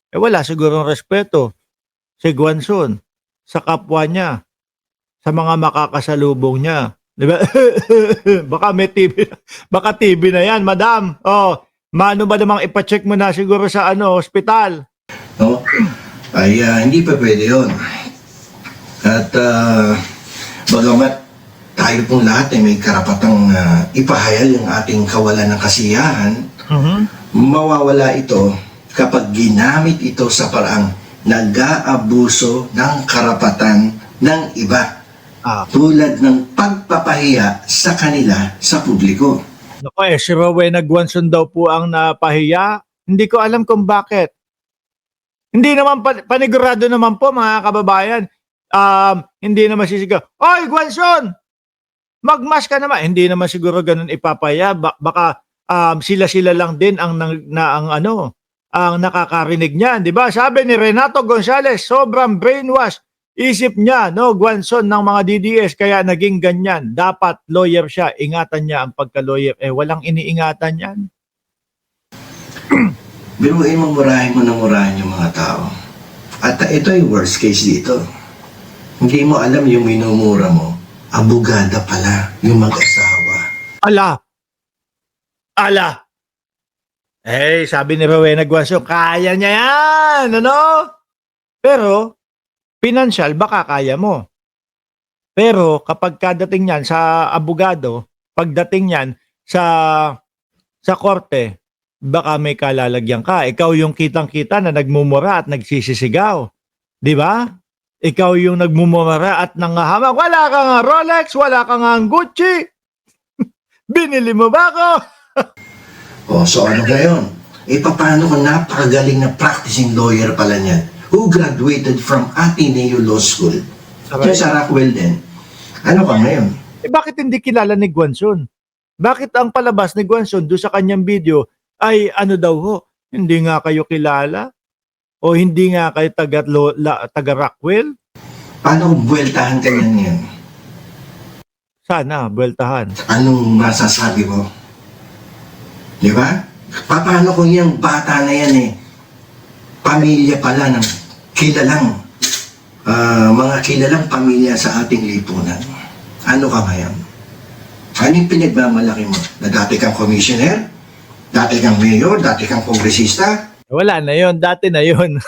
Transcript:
Wala sigurong respeto si Guanzon sa kapwa niya, sa mga makakasalubong niya. Di ba? Baka may TV, baka TV na yan, madam. Oh, mano ba namang ipacheck mo na siguro sa ospital? No? Ay hindi pa pwede yun. At bagamat tayo pong lahat ay may karapatang ipahayag yung ating kawalan ng kasiyahan, mawawala ito kapag ginamit ito sa paraang nag-aabuso ng karapatan ng iba. Tulad ng pagpapahiya sa kanila sa publiko. Naku si Rowena Guanzon daw po ang napahiya. Hindi ko alam kung bakit. Hindi naman panigurado naman po mga kababayan. Hindi naman sisigaw, "Oy Guanzon! Magmas ka naman." Hindi naman siguro ganun ipapaya. Baka sila-sila lang din ang ang nakakarinig niyan, 'di ba? Sabi ni Renato Gonzales, sobrang brainwash isip niya, no, Guanzon ng mga DDS kaya naging ganyan. Dapat lawyer siya, ingatan niya ang pagka-lawyer. Walang iniingatan yan. Biruin mo, murahin mo na murahin yung mga tao. At ito yung worst case dito. Hindi mo alam yung minumura mo, abogada pala yung mag-asawa. Ala! Sabi ni Rowena Guanzon, kaya niya yan, ano? Pero, financial, baka kaya mo. Pero, kapag kadating niyan sa abogado, pagdating niyan sa korte, baka may kalalagyan ka. Ikaw yung kitang-kita na nagmumura at nagsisisigaw. Di ba? Ikaw yung nagmumura at nangahamag. Wala ka nga Rolex, wala ka nga Gucci. Binili mo ba ako? So ano gayon? Paano kung napakagaling na practicing lawyer pala niyan? Who graduated from Ateneo Law School? Diyan sa Rockwell din. Ano ka ngayon? Bakit hindi kilala ni Guanzon? Bakit ang palabas ni Guanzon doon sa kanyang video ay ano daw ho? Hindi nga kayo kilala? O hindi nga kayo taga Rockwell? Paano kung buweltahan ka niyan ngayon? Sana, buweltahan. Anong masasabi mo? Di ba? Paano kung yung bata na yan pamilya pala ng kilalang mga kilalang pamilya sa ating lipunan. Ano ka ngayon? Ano yung pinagmamalaki mo? Na dati kang commissioner? Dati kang mayor? Dati kang kongresista? Wala na yon, dati na yon.